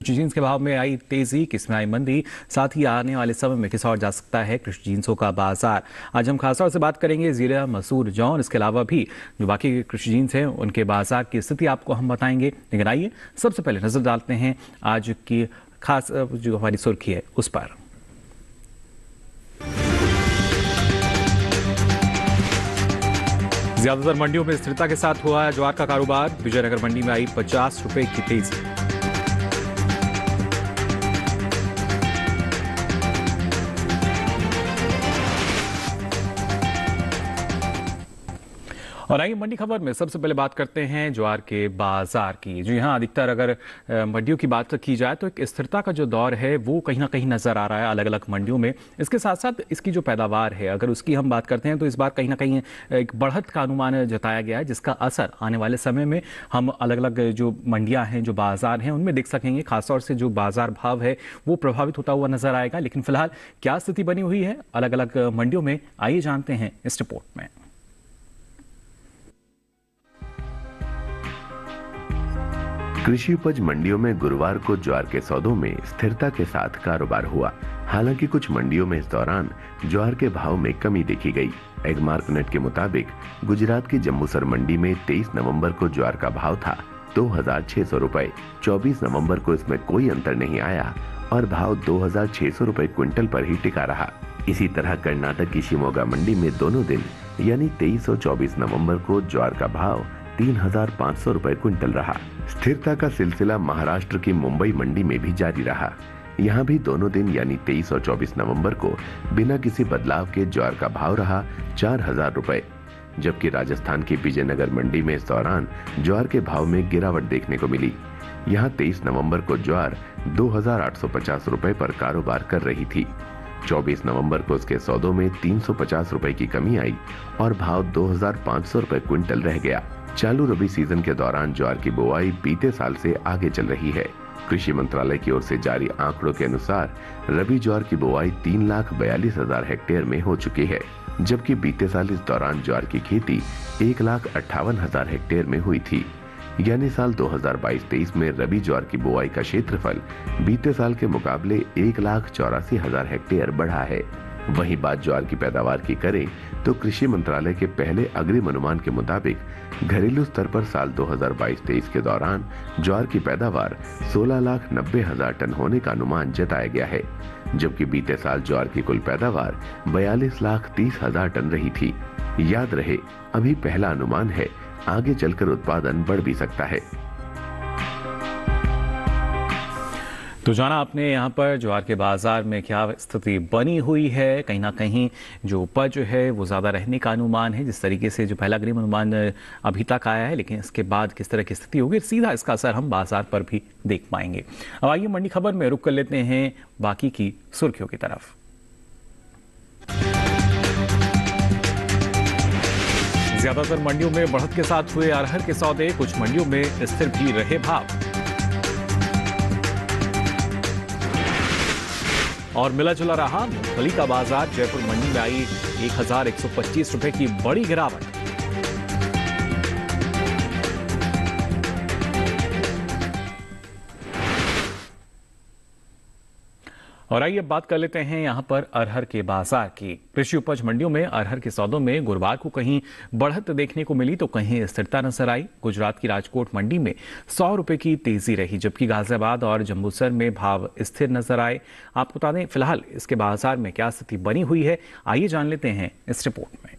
कृषि जींस के भाव में आई तेजी, किसमें आई मंदी, साथ ही आने वाले समय में किस और जा सकता है कृषि जींसों का बाजार। आज हम खासतौर से बात करेंगे जीरा, मसूर, जौ, इसके अलावा भी जो बाकी के कृषि जींस हैं उनके बाजार की स्थिति आपको हम बताएंगे। लेकिन आइए सबसे पहले नजर डालते हैं आज की खास जो हमारी सुर्खी है उस पर। ज्यादातर मंडियों में स्थिरता के साथ हुआ ज्वार का कारोबार। विजयनगर मंडी में आई 50 रुपए की तेजी। और आइए मंडी खबर में सबसे पहले बात करते हैं ज्वार के बाजार की। जो यहाँ अधिकतर अगर मंडियों की बात की जाए तो एक स्थिरता का जो दौर है वो कहीं ना कहीं नजर आ रहा है अलग अलग मंडियों में। इसके साथ साथ इसकी जो पैदावार है अगर उसकी हम बात करते हैं तो इस बार कहीं ना कहीं एक बढ़त का अनुमान जताया गया है, जिसका असर आने वाले समय में हम अलग अलग जो मंडियाँ हैं, जो बाजार हैं, उनमें देख सकेंगे। खासतौर से जो बाजार भाव है वो प्रभावित होता हुआ नजर आएगा। लेकिन फिलहाल क्या स्थिति बनी हुई है अलग अलग मंडियों में, आइए जानते हैं इस रिपोर्ट में। कृषि उपज मंडियों में गुरुवार को ज्वार के सौदों में स्थिरता के साथ कारोबार हुआ। हालांकि कुछ मंडियों में इस दौरान ज्वार के भाव में कमी देखी गई। एगमार्क नेट के मुताबिक गुजरात की जम्बूसर मंडी में 23 नवंबर को ज्वार का भाव था 2600 रुपए। 24 नवंबर को इसमें कोई अंतर नहीं आया और भाव 2600 रुपए क्विंटल पर ही टिका रहा। इसी तरह कर्नाटक की शिमोगा मंडी में दोनों दिन यानी 23 और 24 नवंबर को ज्वार का भाव 3500 रुपए क्विंटल रहा। स्थिरता का सिलसिला महाराष्ट्र की मुंबई मंडी में भी जारी रहा। यहाँ भी दोनों दिन यानी 23 और 24 नवंबर को बिना किसी बदलाव के ज्वार का भाव रहा 4000 रुपए। जबकि राजस्थान की विजयनगर मंडी में इस दौरान ज्वार के भाव में गिरावट देखने को मिली। यहाँ 23 नवंबर को ज्वार 2850 रुपए पर कारोबार कर रही थी। 24 नवंबर को उसके सौदों में 350 रुपए की कमी आई और भाव 2500 रुपए क्विंटल रह गया। चालू रबी सीजन के दौरान ज्वार की बुआई बीते साल से आगे चल रही है। कृषि मंत्रालय की ओर से जारी आंकड़ों के अनुसार रबी ज्वार की बुआई 3,42,000 हेक्टेयर में हो चुकी है, जबकि बीते साल इस दौरान ज्वार की खेती 1,58,000 हेक्टेयर में हुई थी। यानी साल 2022-23 में रबी ज्वार की बुआई का क्षेत्रफल बीते साल के मुकाबले 1,84,000 हेक्टेयर बढ़ा है। वहीं बात ज्वार की पैदावार की करें तो कृषि मंत्रालय के पहले अग्रिम अनुमान के मुताबिक घरेलू स्तर पर साल 2022-23 के दौरान ज्वार की पैदावार 16,90,000 टन होने का अनुमान जताया गया है, जबकि बीते साल ज्वार की कुल पैदावार 42,30,000 टन रही थी। याद रहे, अभी पहला अनुमान है, आगे चलकर उत्पादन बढ़ भी सकता है। तो जाना आपने यहाँ पर ज्वार के बाजार में क्या स्थिति बनी हुई है। कहीं ना कहीं जो उपज है वो ज़्यादा रहने का अनुमान है, जिस तरीके से जो पहला अग्रिम अनुमान अभी तक आया है, लेकिन इसके बाद किस तरह की स्थिति होगी, सीधा इसका असर हम बाजार पर भी देख पाएंगे। अब आइए मंडी खबर में रुक कर लेते हैं बाकी की सुर्खियों की तरफ। ज्यादातर मंडियों में बढ़त के साथ हुए अरहर के सौदे, कुछ मंडियों में स्थिर भी रहे भाव। और मिला जुला रहा मूंगफली का बाजार। जयपुर मंडी में आई 1125 रुपए की बड़ी गिरावट। और आइए बात कर लेते हैं यहाँ पर अरहर के बाजार की। कृषि उपज मंडियों में अरहर के सौदों में गुरुवार को कहीं बढ़त देखने को मिली तो कहीं स्थिरता नजर आई। गुजरात की राजकोट मंडी में 100 रुपए की तेजी रही, जबकि गाजियाबाद और जम्बूसर में भाव स्थिर नजर आए। आपको बता दें फिलहाल इसके बाजार में क्या स्थिति बनी हुई है, आइए जान लेते हैं इस रिपोर्ट में।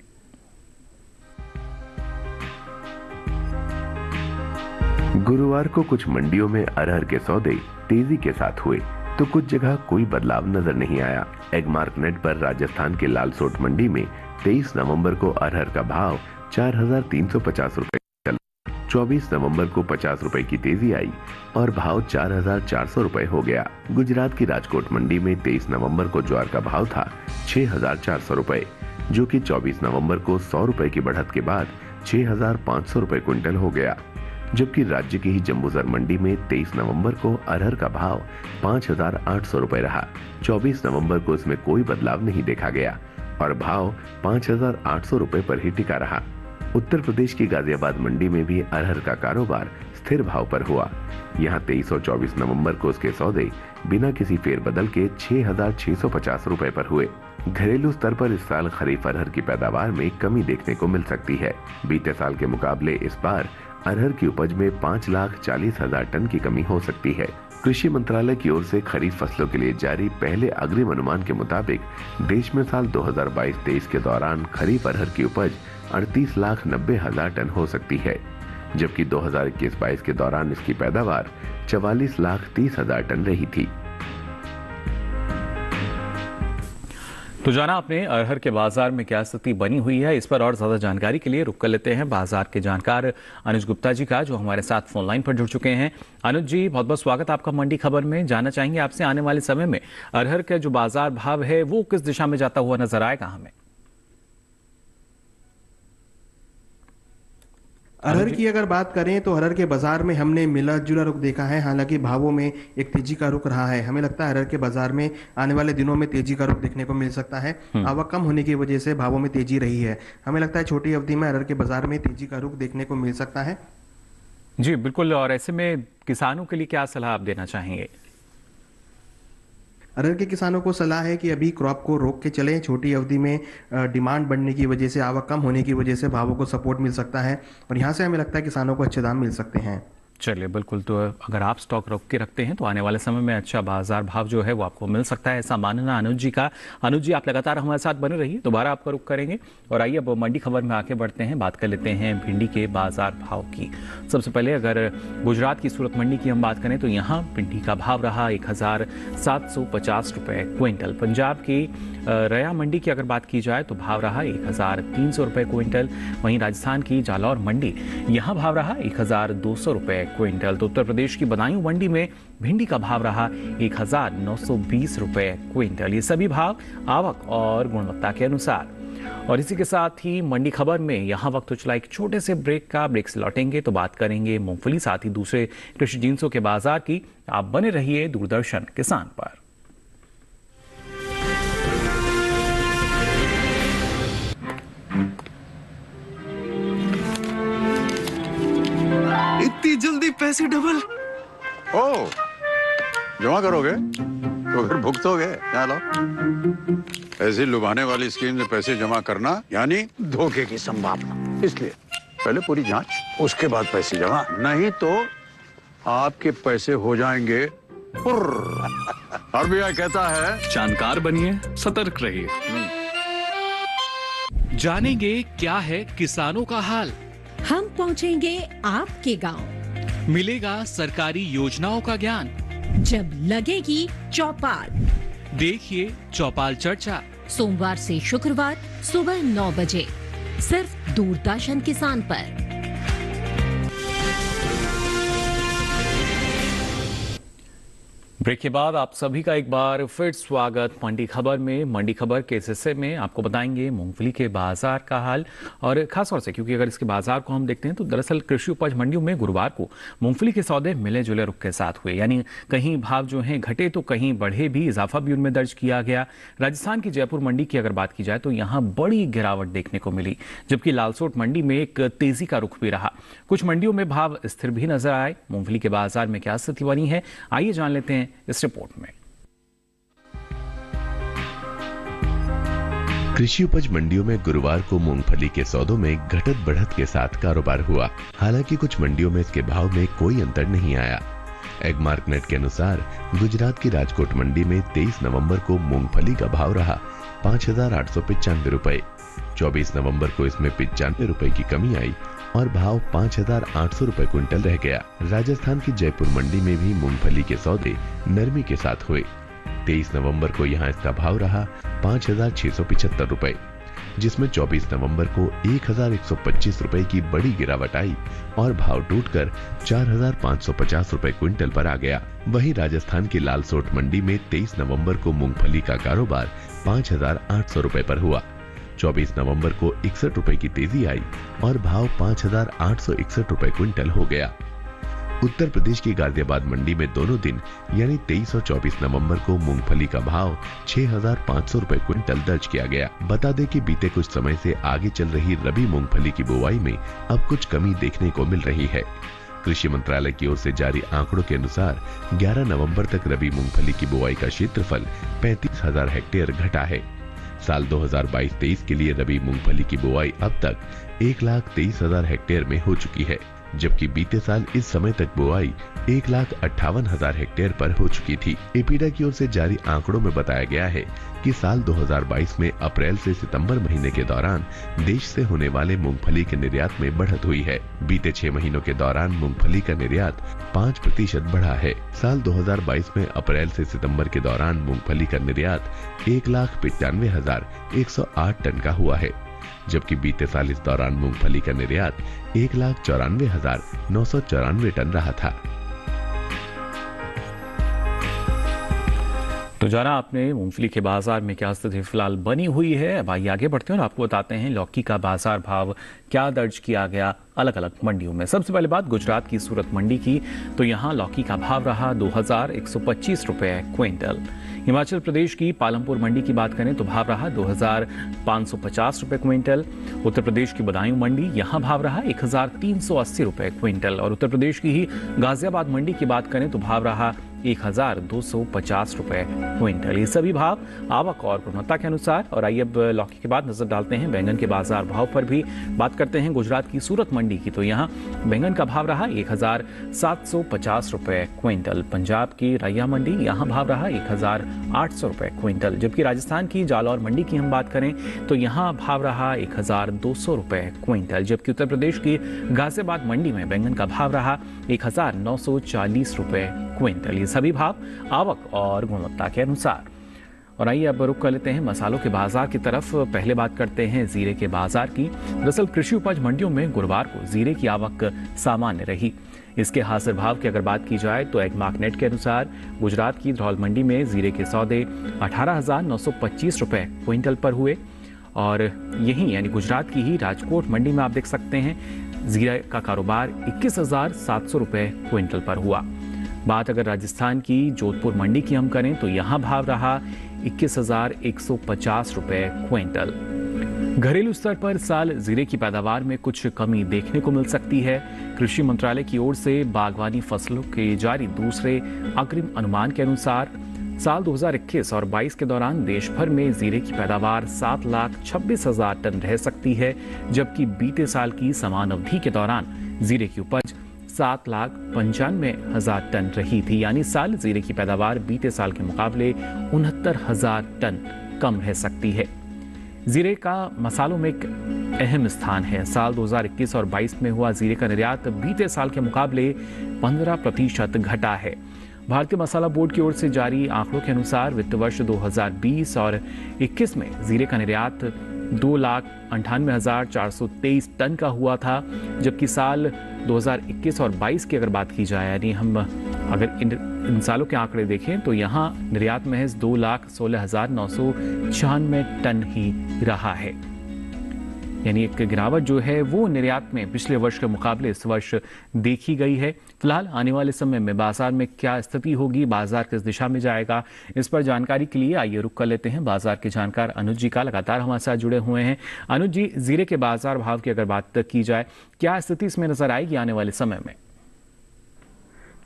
गुरुवार को कुछ मंडियों में अरहर के सौदे तेजी के साथ हुए तो कुछ जगह कोई बदलाव नजर नहीं आया। एगमार्क नेट पर राजस्थान के लालसोट मंडी में 23 नवंबर को अरहर का भाव 4,350 रुपए चला। 24 नवंबर को 50 रुपए की तेजी आई और भाव 4,400 रुपए हो गया। गुजरात की राजकोट मंडी में 23 नवंबर को ज्वार का भाव था 6,400 रुपए, जो कि 24 नवंबर को 100 रुपए की बढ़त के बाद 6,500 रुपए क्विंटल हो गया। जबकि राज्य की ही जम्बूसर मंडी में 23 नवंबर को अरहर का भाव 5,800 रुपए रहा। 24 नवंबर को इसमें कोई बदलाव नहीं देखा गया और भाव 5,800 रुपए पर ही टिका रहा। उत्तर प्रदेश की गाजियाबाद मंडी में भी अरहर का कारोबार स्थिर भाव पर हुआ। यहाँ 23 और 24 नवंबर को उसके सौदे बिना किसी फेरबदल के 6,650 रुपए पर हुए। घरेलू स्तर पर इस साल खरीफ अरहर की पैदावार में कमी देखने को मिल सकती है। बीते साल के मुकाबले इस बार अरहर की उपज में 5,40,000 टन की कमी हो सकती है। कृषि मंत्रालय की ओर से खरीफ फसलों के लिए जारी पहले अग्रिम अनुमान के मुताबिक देश में साल 2022-23 के दौरान खरीफ अरहर की उपज 38,90,000 टन हो सकती है, जबकि 2021-22 के दौरान इसकी पैदावार 44,30,000 टन रही थी। तो जाना आपने अरहर के बाजार में क्या स्थिति बनी हुई है, इस पर और ज्यादा जानकारी के लिए रुक कर लेते हैं बाजार के जानकार अनुज गुप्ता जी का, जो हमारे साथ फोन लाइन पर जुड़ चुके हैं। अनुज जी, बहुत बहुत स्वागत आपका मंडी खबर में। जानना चाहेंगे आपसे आने वाले समय में अरहर का जो बाजार भाव है वो किस दिशा में जाता हुआ नजर आएगा हमें? अरहर की अगर बात करें तो अरहर के बाजार में हमने मिला जुला रुख देखा है। हालांकि भावों में एक तेजी का रुख रहा है। हमें लगता है अरहर के बाजार में आने वाले दिनों में तेजी का रुख देखने को मिल सकता है। आवक कम होने की वजह से भावों में तेजी रही है। हमें लगता है छोटी अवधि में अरहर के बाजार में तेजी का रुख देखने को मिल सकता है। जी बिल्कुल। और ऐसे में किसानों के लिए क्या सलाह आप देना चाहेंगे? अरहर के किसानों को सलाह है कि अभी क्रॉप को रोक के चलें। छोटी अवधि में डिमांड बढ़ने की वजह से, आवक कम होने की वजह से भावों को सपोर्ट मिल सकता है और यहाँ से हमें लगता है किसानों को अच्छे दाम मिल सकते हैं। चलिए बिल्कुल। तो अगर आप स्टॉक रोक के रखते हैं तो आने वाले समय में अच्छा बाजार भाव जो है वो आपको मिल सकता है, ऐसा मानना अनुज जी का। अनुज जी, आप लगातार हमारे साथ बने रहिए, दोबारा आपका रुख करेंगे। और आइए अब मंडी खबर में आके बढ़ते हैं, बात कर लेते हैं भिंडी के बाजार भाव की। सबसे पहले अगर गुजरात की सूरत मंडी की हम बात करें तो यहाँ भिंडी का भाव रहा 1,750 रुपए क्विंटल। पंजाब की रया मंडी की अगर बात की जाए तो भाव रहा 1,300 रुपए क्विंटल। वहीं राजस्थान की जालौर मंडी, यहाँ भाव रहा 1,200 रुपए क्विंटल। तो उत्तर प्रदेश की बदायूं मंडी में भिंडी का भाव रहा 1,920 रुपए क्विंटल। ये सभी भाव आवक और गुणवत्ता के अनुसार। और इसी के साथ ही मंडी खबर में यहाँ वक्त हो चला एक छोटे से ब्रेक से लौटेंगे तो बात करेंगे मूंगफली, साथ ही दूसरे कृषि जिन्सों के बाजार की। आप बने रहिए दूरदर्शन किसान पर। इतनी जल्दी पैसे डबल? ओ, जमा करोगे तो फिर भुगतोगे। यहाँ लो। ऐसी लुभाने वाली स्कीम में पैसे जमा करना यानी धोखे की संभावना, इसलिए पहले पूरी जांच, उसके बाद पैसे जमा, नहीं तो आपके पैसे हो जाएंगे आरबीआई कहता है जानकार बनिए, सतर्क रहिए। जानेंगे क्या है किसानों का हाल। हम पहुंचेंगे आपके गांव। मिलेगा सरकारी योजनाओं का ज्ञान। जब लगेगी चौपाल, देखिए चौपाल चर्चा, सोमवार से शुक्रवार सुबह 9 बजे सिर्फ दूरदर्शन किसान पर। ब्रेक के बाद आप सभी का एक बार फिर स्वागत मंडी खबर में। मंडी खबर के इस हिस्से में आपको बताएंगे मूंगफली के बाजार का हाल, और खासतौर से क्योंकि अगर इसके बाजार को हम देखते हैं तो दरअसल कृषि उपज मंडियों में गुरुवार को मूंगफली के सौदे मिले जुले रुख के साथ हुए, यानी कहीं भाव जो हैं घटे तो कहीं बढ़े भी, इजाफा भी उनमें दर्ज किया गया। राजस्थान की जयपुर मंडी की अगर बात की जाए तो यहाँ बड़ी गिरावट देखने को मिली, जबकि लालसोट मंडी में एक तेजी का रुख भी रहा। कुछ मंडियों में भाव स्थिर भी नजर आए। मूंगफली के बाजार में क्या स्थिति बनी है, आइए जान लेते हैं इस रिपोर्ट में। कृषि उपज मंडियों में गुरुवार को मूंगफली के सौदों में घटत बढ़त के साथ कारोबार हुआ। हालांकि कुछ मंडियों में इसके भाव में कोई अंतर नहीं आया। एगमार्कनेट के अनुसार गुजरात की राजकोट मंडी में 23 नवंबर को मूंगफली का भाव रहा 5,895 रुपए। 24 नवंबर को इसमें 95 रुपए की कमी आई और भाव 5,800 रुपए क्विंटल रह गया। राजस्थान की जयपुर मंडी में भी मूंगफली के सौदे नरमी के साथ हुए। 23 नवंबर को यहाँ इसका भाव रहा 5,675 रुपए, जिसमें 24 नवंबर को 1,125 रुपए की बड़ी गिरावट आई और भाव टूटकर 4,550 रुपए क्विंटल पर आ गया। वहीं राजस्थान की लालसोट मंडी में 23 नवंबर को मूंगफली का कारोबार 5,800 रुपए पर हुआ। 24 नवंबर को 61 रुपए की तेजी आई और भाव 5,861 रुपए क्विंटल हो गया। उत्तर प्रदेश की गाजियाबाद मंडी में दोनों दिन यानी 23 और 24 नवंबर को मूंगफली का भाव 6,500 रुपए क्विंटल दर्ज किया गया। बता दें कि बीते कुछ समय से आगे चल रही रबी मूंगफली की बुआई में अब कुछ कमी देखने को मिल रही है। कृषि मंत्रालय की ओर से जारी आंकड़ों के अनुसार 11 नवंबर तक रबी मूंगफली की बुआई का क्षेत्रफल 35,000 हेक्टेयर घटा है। साल 2022-23 के लिए रबी मूंगफली की बुआई अब तक 1,23,000 हेक्टेयर में हो चुकी है, जबकि बीते साल इस समय तक बुआई 1,58,000 हेक्टेयर पर हो चुकी थी। एपीडा की ओर से जारी आंकड़ों में बताया गया है कि साल 2022 में अप्रैल से सितंबर महीने के दौरान देश से होने वाले मूंगफली के निर्यात में बढ़त हुई है। बीते 6 महीनों के दौरान मूंगफली का निर्यात 5% बढ़ा है। साल 2022 में अप्रैल से सितंबर के दौरान मूंगफली का निर्यात 1,95,108 टन का हुआ है, जबकि बीते साल इस दौरान मूंगफली का निर्यात 1,94,994 टन रहा था। तो जाना आपने मूंगफली के बाजार में क्या स्थिति फिलहाल बनी हुई है। अब आइए आगे बढ़ते हैं और आपको बताते हैं लौकी का बाजार भाव क्या दर्ज किया गया अलग अलग मंडियों में। सबसे पहले बात गुजरात की सूरत मंडी की, तो यहाँ लौकी का भाव रहा 2,125 रुपए क्विंटल। हिमाचल प्रदेश की पालमपुर मंडी की बात करें तो भाव रहा 2,550 रुपए क्विंटल। उत्तर प्रदेश की बदायूं मंडी, यहाँ भाव रहा 1,380 रुपए क्विंटल। और उत्तर प्रदेश की ही गाजियाबाद मंडी की बात करें तो भाव रहा 1,250 रुपए क्विंटल। ये सभी भाव आवक और गुणवत्ता के अनुसार। और आइए अब लौकी के बाद नजर डालते हैं बैंगन के बाजार भाव पर भी। बात करते हैं गुजरात की सूरत मंडी की, तो यहाँ बैंगन का भाव रहा 1,750 रुपए क्विंटल। पंजाब की रैया मंडी, यहाँ भाव रहा 1,800 रुपए क्विंटल। जबकि राजस्थान की जालौर मंडी की हम बात करें तो यहाँ भाव रहा 1,200 रुपए क्विंटल। जबकि उत्तर प्रदेश की गाजियाबाद मंडी में बैंगन का भाव रहा 1,940 रुपए क्विंटल। ये सभी भाव आवक और गुणवत्ता के अनुसार। और आइए अब रुक कर लेते हैं मसालों के बाजार की तरफ। पहले बात करते हैं जीरे के बाजार की। दरअसल कृषि उपज मंडियों में गुरुवार को जीरे की आवक सामान्य रही। इसके हाजिर भाव की अगर बात की जाए तो एगमार्कनेट के अनुसार गुजरात की धौल मंडी में जीरे के सौदे 18,925 रुपए क्विंटल पर हुए। और यहीं यानी गुजरात की ही राजकोट मंडी में आप देख सकते हैं जीरे का कारोबार 21,700 रुपए क्विंटल पर हुआ। बात अगर राजस्थान की जोधपुर मंडी की हम करें तो यहाँ भाव रहा 21,150 रुपए क्विंटल। घरेलू स्तर पर साल जीरे की पैदावार में कुछ कमी देखने को मिल सकती है। कृषि मंत्रालय की ओर से बागवानी फसलों के जारी दूसरे अग्रिम अनुमान के अनुसार साल 2021 और 22 के दौरान देश भर में जीरे की पैदावार 7,26,000 टन रह सकती है, जबकि बीते साल की समान अवधि के दौरान जीरे की उपज 7,95,000 टन रही थी। यानी साल जीरे की पैदावार बीते साल के मुकाबले 69,000 टन कम रह सकती है। जीरे का मसालों में एक अहम स्थान है। साल 2021 और 22 में हुआ जीरे का निर्यात बीते साल के मुकाबले 15% घटा है। भारतीय मसाला बोर्ड की ओर से जारी आंकड़ों के अनुसार वित्त वर्ष 2020 और 21 में जीरे का निर्यात 2,98,423 टन का हुआ था, जबकि साल 2021 और 22 की अगर बात की जाए यानी हम अगर इन सालों के आंकड़े देखें तो यहाँ निर्यात महज 2,16,996 टन ही रहा है। यानी एक गिरावट जो है वो निर्यात में पिछले वर्ष के मुकाबले इस वर्ष देखी गई है। फिलहाल आने वाले समय में बाजार में क्या स्थिति होगी, बाजार किस दिशा में जाएगा, इस पर जानकारी के लिए आइए रुक कर लेते हैं बाजार के जानकार अनुज जी का। लगातार हमारे साथ जुड़े हुए हैं। अनुज जी, जीरे के बाजार भाव की अगर बात की जाए, क्या स्थिति इसमें नजर आएगी आने वाले समय में?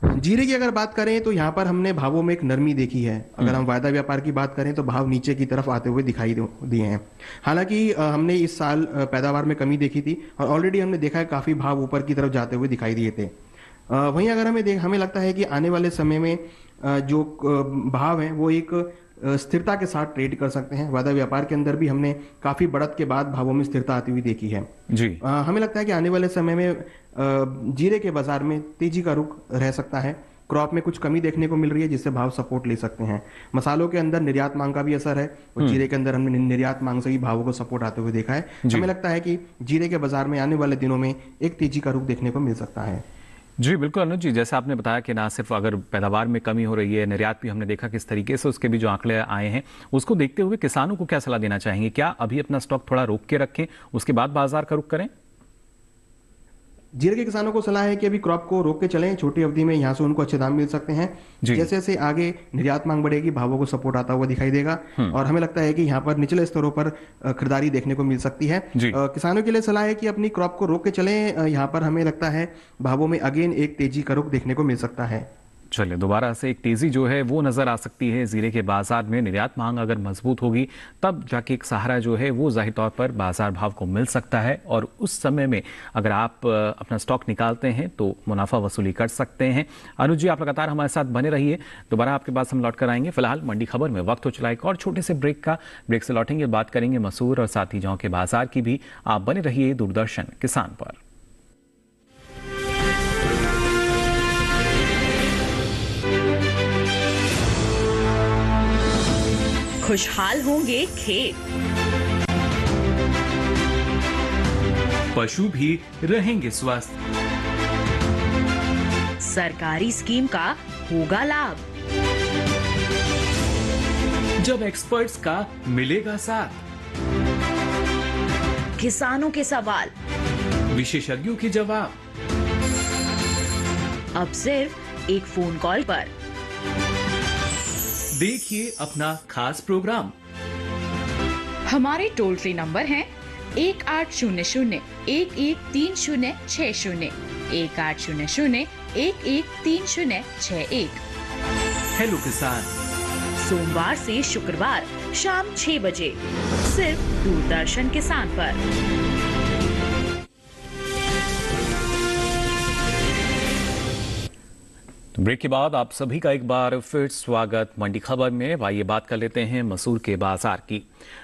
जीरे की अगर बात करें तो यहाँ पर हमने भावों में एक नरमी देखी है। अगर हम वायदा व्यापार की बात करें तो भाव नीचे की तरफ आते हुए दिखाई दिए हैं। हालांकि हमने इस साल पैदावार में कमी देखी थी और ऑलरेडी हमने देखा है काफी भाव ऊपर की तरफ जाते हुए दिखाई दिए थे। वहीं अगर हमें लगता है कि आने वाले समय में जो भाव हैं वो एक स्थिरता के साथ ट्रेड कर सकते हैं। वायदा व्यापार के अंदर भी हमने काफी बढ़त के बाद भावों में स्थिरता आती हुई देखी है जी। हमें लगता है कि आने वाले समय में जीरे के बाजार में तेजी का रुख रह सकता है। क्रॉप में कुछ कमी देखने को मिल रही है जिससे भाव सपोर्ट ले सकते हैं। मसालों के अंदर निर्यात मांग का भी असर है और जीरे के अंदर हमने निर्यात मांग से ही भावों को सपोर्ट आते हुए देखा है। हमें लगता है कि जीरे के बाजार में आने वाले दिनों में एक तेजी का रुख देखने को मिल सकता है। जी बिल्कुल अनुज जी, जैसे आपने बताया कि ना सिर्फ अगर पैदावार में कमी हो रही है, निर्यात भी हमने देखा किस तरीके से उसके भी जो आंकड़े आए हैं, उसको देखते हुए किसानों को क्या सलाह देना चाहेंगे? क्या अभी अपना स्टॉक थोड़ा रोक के रखें, उसके बाद बाजार का रुख करें? जीरे के किसानों को सलाह है कि अभी क्रॉप को रोक के चलें, छोटी अवधि में यहाँ से उनको अच्छे दाम मिल सकते हैं। जी। जैसे जैसे आगे निर्यात मांग बढ़ेगी, भावों को सपोर्ट आता हुआ दिखाई देगा और हमें लगता है कि यहाँ पर निचले स्तरों पर खरीदारी देखने को मिल सकती है। जी। किसानों के लिए सलाह है कि अपनी क्रॉप को रोक के चलें, यहाँ पर हमें लगता है भावों में अगेन एक तेजी का रुख देखने को मिल सकता है। चलिए, दोबारा से एक तेजी जो है वो नजर आ सकती है जीरे के बाजार में। निर्यात मांग अगर मजबूत होगी तब जाके एक सहारा जो है वो जाहिर तौर पर बाजार भाव को मिल सकता है और उस समय में अगर आप अपना स्टॉक निकालते हैं तो मुनाफा वसूली कर सकते हैं। अनुज जी, आप लगातार हमारे साथ बने रहिए, दोबारा आपके पास हम लौट कर आएंगे। फिलहाल मंडी खबर में वक्त हो चला एक और छोटे से ब्रेक का। ब्रेक से लौटेंगे, बात करेंगे मसूर और साथ ही जौ के बाजार की भी। आप बने रहिए दूरदर्शन किसान पर। खुशहाल होंगे खेत, पशु भी रहेंगे स्वस्थ। सरकारी स्कीम का होगा लाभ, जब एक्सपर्ट्स का मिलेगा साथ, किसानों के सवाल विशेषज्ञों के जवाब, अब सिर्फ एक फोन कॉल पर। देखिए अपना खास प्रोग्राम। हमारे टोल फ्री नंबर हैं 1800-113060, 1800-113061। हेलो किसान, सोमवार से शुक्रवार शाम 6 बजे सिर्फ दूरदर्शन किसान पर। तो ब्रेक के बाद आप सभी का एक बार फिर स्वागत मंडी खबर में। आइए बात कर लेते हैं मसूर के बाजार की।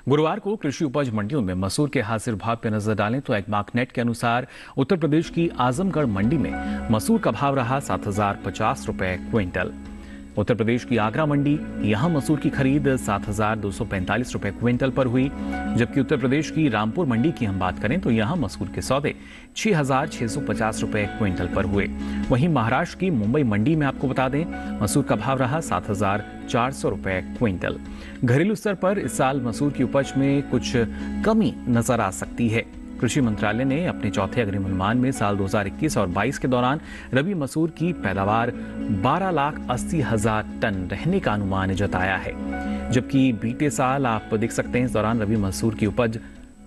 गुरुवार को कृषि उपज मंडियों में मसूर के हाजिर भाव पर नजर डालें तो एग्मार्क नेट के अनुसार उत्तर प्रदेश की आजमगढ़ मंडी में मसूर का भाव रहा 7,050 रुपए क्विंटल। उत्तर प्रदेश की आगरा मंडी, यहां मसूर की खरीद 7,245 रुपए क्विंटल पर हुई। जबकि उत्तर प्रदेश की रामपुर मंडी की हम बात करें तो यहां मसूर के सौदे 6,650 रुपए क्विंटल पर हुए। वहीं महाराष्ट्र की मुंबई मंडी में आपको बता दें मसूर का भाव रहा 7,400 रुपए क्विंटल। घरेलू स्तर पर इस साल मसूर की उपज में कुछ कमी नजर आ सकती है। कृषि मंत्रालय ने अपने चौथे अग्रिम अनुमान में साल 2021 और 22 के दौरान रबी मसूर की पैदावार 12,80,000 टन रहने का अनुमान जताया है। जबकि बीते साल आप देख सकते हैं इस दौरान रबी मसूर की उपज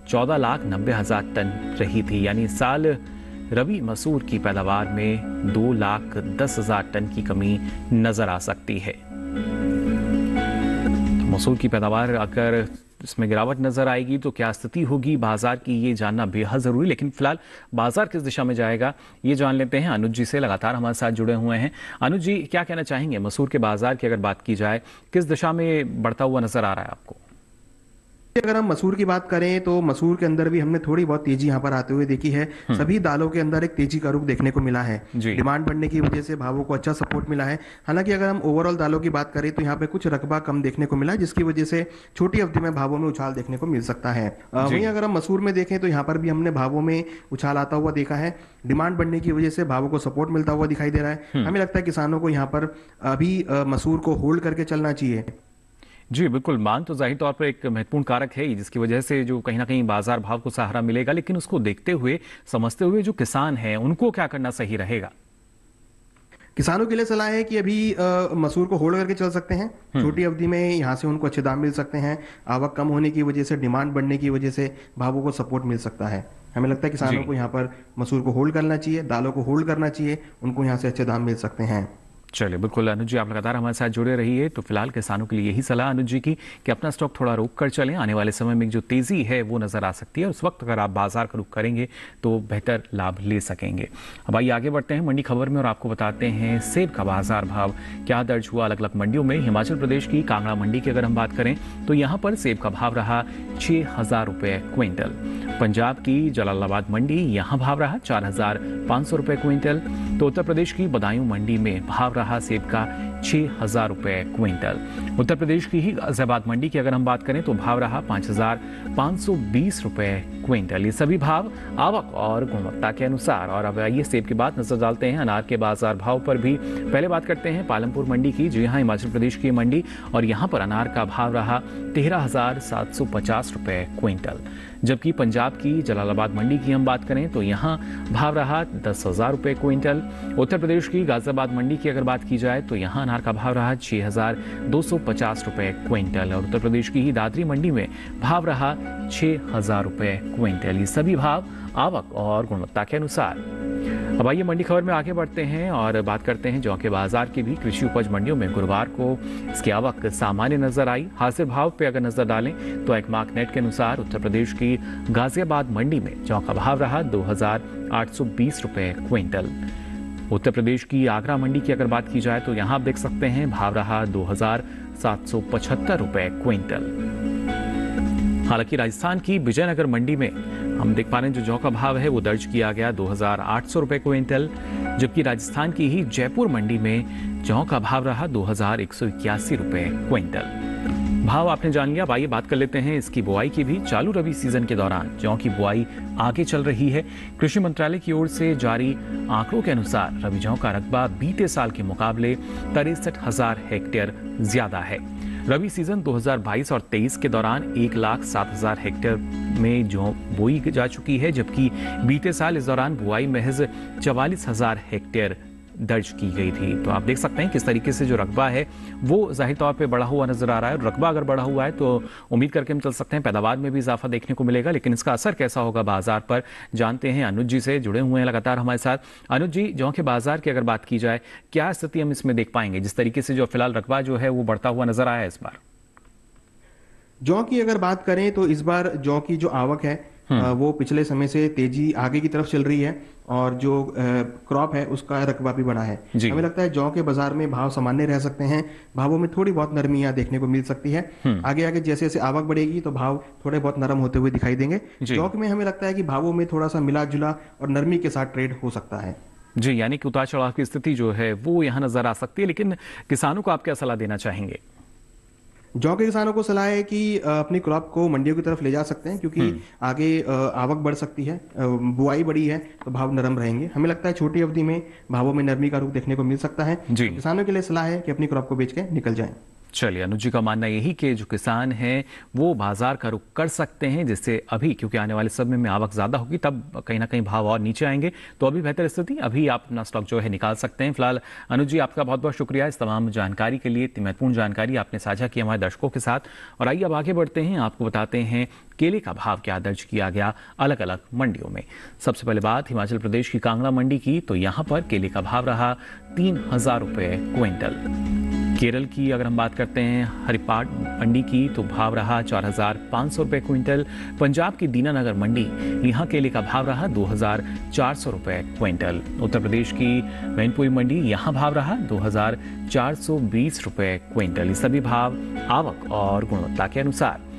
14,90,000 टन रही थी। यानी इस साल रबी मसूर की पैदावार में 2,10,000 टन की कमी नजर आ सकती है। तो मसूर की पैदावार अगर इसमें गिरावट नजर आएगी तो क्या स्थिति होगी बाजार की, ये जानना बेहद जरूरी। लेकिन फिलहाल बाजार किस दिशा में जाएगा ये जान लेते हैं। अनुज जी से लगातार हमारे साथ जुड़े हुए हैं। अनुज जी, क्या कहना चाहेंगे मसूर के बाजार की अगर बात की जाए, किस दिशा में बढ़ता हुआ नजर आ रहा है आपको? अगर हम मसूर की बात करें तो मसूर के अंदर भी हमने थोड़ी बहुत तेजी यहाँ पर आते हुए देखी है। सभी दालों के अंदर एक तेजी का रुख देखने को मिला है। डिमांड बढ़ने की वजह से भावों को अच्छा सपोर्ट मिला है। हालांकि अगर हम ओवरऑल दालों की बात करें तो यहाँ पे कुछ रकबा कम देखने को मिला, जिसकी वजह से छोटी अवधि में भावों में उछाल देखने को मिल सकता है। वहीं अगर हम मसूर में देखें तो यहाँ पर भी हमने भावों में उछाल आता हुआ देखा है। डिमांड बढ़ने की वजह से भावों को सपोर्ट मिलता हुआ दिखाई दे रहा है। हमें लगता है किसानों को यहाँ पर अभी मसूर को होल्ड करके चलना चाहिए। जी बिल्कुल, मांग तो जाहिर तौर पर एक महत्वपूर्ण कारक है जिसकी वजह से जो कहीं ना कहीं बाजार भाव को सहारा मिलेगा। लेकिन उसको देखते हुए, समझते हुए जो किसान हैं उनको क्या करना सही रहेगा? किसानों के लिए सलाह है कि अभी मसूर को होल्ड करके चल सकते हैं। छोटी अवधि में यहाँ से उनको अच्छे दाम मिल सकते हैं। आवक कम होने की वजह से, डिमांड बढ़ने की वजह से भावों को सपोर्ट मिल सकता है। हमें लगता है किसानों को यहाँ पर मसूर को होल्ड करना चाहिए, दालों को होल्ड करना चाहिए, उनको यहाँ से अच्छे दाम मिल सकते हैं। चलिए बिल्कुल अनुज जी, आप लगातार हमारे साथ जुड़े रहिए। तो फिलहाल किसानों के लिए यही सलाह अनुज जी की कि अपना स्टॉक थोड़ा रोक कर चलें। आने वाले समय में जो तेजी है वो नजर आ सकती है। उस वक्त अगर आप बाजार का रुख करेंगे तो बेहतर लाभ ले सकेंगे। अब आइए आगे बढ़ते हैं मंडी खबर में और आपको बताते हैं सेब का बाजार भाव क्या दर्ज हुआ अलग अलग मंडियों में। हिमाचल प्रदेश की कांगड़ा मंडी की अगर हम बात करें तो यहाँ पर सेब का भाव रहा 6,000 रुपए क्विंटल। पंजाब की जलालाबाद मंडी, यहाँ भाव रहा 4,500 रुपए क्विंटल। तो उत्तर प्रदेश की बदायूं मंडी में भाव रहा सेब का 6,000 रुपए क्विंटल। उत्तर प्रदेश की ही गाजियाबाद मंडी की अगर हम बात करें तो भाव रहा 5,520 रुपए क्विंटल। ये सभी भाव आवक और गुणवत्ता के अनुसार। और अब आइए सेब के बाद नजर डालते हैं अनार के बाजार भाव पर भी। पहले बात करते हैं पालमपुर मंडी की। जी हाँ, हिमाचल प्रदेश की मंडी, और यहाँ पर अनार का भाव रहा 13,750 रुपए क्विंटल। जबकि पंजाब की जलालाबाद मंडी की हम बात करें तो यहाँ भाव रहा 10,000 रुपए क्विंटल। उत्तर प्रदेश की गाजियाबाद मंडी की अगर बात की जाए तो यहाँ अनार का भाव रहा 6,250 रुपए क्विंटल। और उत्तर प्रदेश की ही दादरी मंडी में भाव रहा 6,000 रुपए क्विंटल। ये सभी भाव आवक और गुणवत्ता के अनुसार। अब आइए मंडी खबर में आगे बढ़ते हैं और बात करते हैं जौ के बाजार की भी। कृषि उपज मंडियों में गुरुवार को इसकी आवक सामान्य नजर आई। हाजिर भाव पे अगर नजर डालें तो एकमार्क नेट के अनुसार उत्तर प्रदेश की गाजियाबाद मंडी में जौ का भाव रहा 2,820 रुपए क्विंटल। उत्तर प्रदेश की आगरा मंडी की अगर बात की जाए तो यहाँ आप देख सकते हैं भाव रहा 2,775 रुपए क्विंटल। हालांकि राजस्थान की विजयनगर मंडी में हम देख पा रहे हैं जो जौ का भाव है वो दर्ज किया गया 2,800 रुपए क्विंटल। जबकि राजस्थान की ही जयपुर मंडी में जौ का भाव रहा 2,181 रुपए क्विंटल। भाव आपने जान लिया। आइए बात कर लेते हैं इसकी बुआई की भी। चालू रबी सीजन के दौरान जौ की बुआई आगे चल रही है। कृषि मंत्रालय की ओर से जारी आंकड़ों के अनुसार रबी जौ का रकबा बीते साल के मुकाबले 63,000 हेक्टेयर ज्यादा है। रबी सीजन 2022 और 23 के दौरान 1,07,000 हेक्टेयर में जौ बोई जा चुकी है, जबकि बीते साल इस दौरान बुआई महज 44,000 हेक्टेयर दर्ज की गई थी। तो आप देख सकते हैं किस तरीके से जो रकबा है वो जाहिर तौर पे बढ़ा हुआ नजर आ रहा है। रकबा अगर बढ़ा हुआ है तो उम्मीद करके हम चल सकते हैं पैदावार में भी इजाफा देखने को मिलेगा। लेकिन इसका असर कैसा होगा बाजार पर, जानते हैं। अनुज जी से जुड़े हुए हैं लगातार हमारे साथ। अनुज जी, जौ के बाजार की अगर बात की जाए, क्या स्थिति हम इसमें देख पाएंगे जिस तरीके से जो फिलहाल रकबा जो है वो बढ़ता हुआ नजर आया है इस बार? जौ की अगर बात करें तो इस बार जौ की जो आवक है वो पिछले समय से तेजी आगे की तरफ चल रही है, और जो क्रॉप है उसका रकबा भी बढ़ा है। हमें लगता है जौ के बाजार में भाव सामान्य रह सकते हैं। भावों में थोड़ी बहुत नरमियां देखने को मिल सकती है। आगे आगे जैसे जैसे आवक बढ़ेगी तो भाव थोड़े बहुत नरम होते हुए दिखाई देंगे। जौ में हमें लगता है कि भावों में थोड़ा सा मिला जुला और नरमी के साथ ट्रेड हो सकता है। जी, यानी कि उतार चढ़ाव की स्थिति जो है वो यहाँ नजर आ सकती है। लेकिन किसानों को आप क्या सलाह देना चाहेंगे? जौ के किसानों को सलाह है कि अपनी क्रॉप को मंडियों की तरफ ले जा सकते हैं, क्योंकि आगे आवक बढ़ सकती है, बुआई बड़ी है तो भाव नरम रहेंगे। हमें लगता है छोटी अवधि में भावों में नरमी का रुख देखने को मिल सकता है। किसानों के लिए सलाह है कि अपनी क्रॉप को बेच के निकल जाएं। चलिए, अनुज जी का मानना यही कि जो किसान हैं वो बाजार का रुख कर सकते हैं, जिससे अभी क्योंकि आने वाले समय में आवक ज्यादा होगी तब कहीं ना कहीं भाव और नीचे आएंगे, तो अभी बेहतर स्थिति, अभी आप अपना स्टॉक जो है निकाल सकते हैं। फिलहाल अनुज जी आपका बहुत बहुत शुक्रिया इस तमाम जानकारी के लिए। इतनी महत्वपूर्ण जानकारी आपने साझा की हमारे दर्शकों के साथ। और आइए अब आगे बढ़ते हैं, आपको बताते हैं केले का भाव क्या दर्ज किया गया अलग अलग मंडियों में। सबसे पहले बात हिमाचल प्रदेश की कांगड़ा मंडी की, तो यहाँ पर केले का भाव रहा 3,000 रुपए क्विंटल। केरल की अगर हम बात करते हैं हरिपाट मंडी की, तो भाव रहा 4,500 रुपए क्विंटल। पंजाब की दीनानगर मंडी, यहाँ केले का भाव रहा 2,400 रुपए क्विंटल। उत्तर प्रदेश की मैनपुरी मंडी, यहाँ भाव रहा 2,420 रुपए क्विंटल। ये सभी भाव आवक और गुणवत्ता के अनुसार।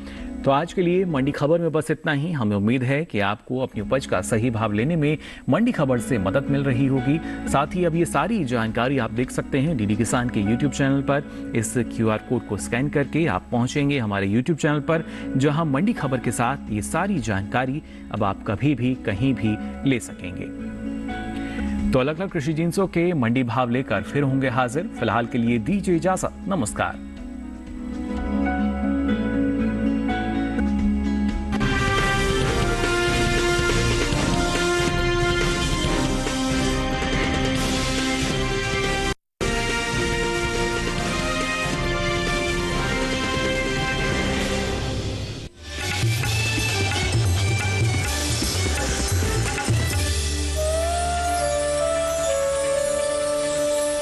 तो आज के लिए मंडी खबर में बस इतना ही। हमें उम्मीद है कि आपको अपनी उपज का सही भाव लेने में मंडी खबर से मदद मिल रही होगी। साथ ही अब ये सारी जानकारी आप देख सकते हैं डीडी किसान के यूट्यूब चैनल पर। इस QR कोड को स्कैन करके आप पहुंचेंगे हमारे यूट्यूब चैनल पर, जहां मंडी खबर के साथ ये सारी जानकारी अब आप कभी भी कहीं भी ले सकेंगे। तो अलग अलग कृषि जिंसों के मंडी भाव लेकर फिर होंगे हाजिर। फिलहाल के लिए दीजिए इजाजत, नमस्कार।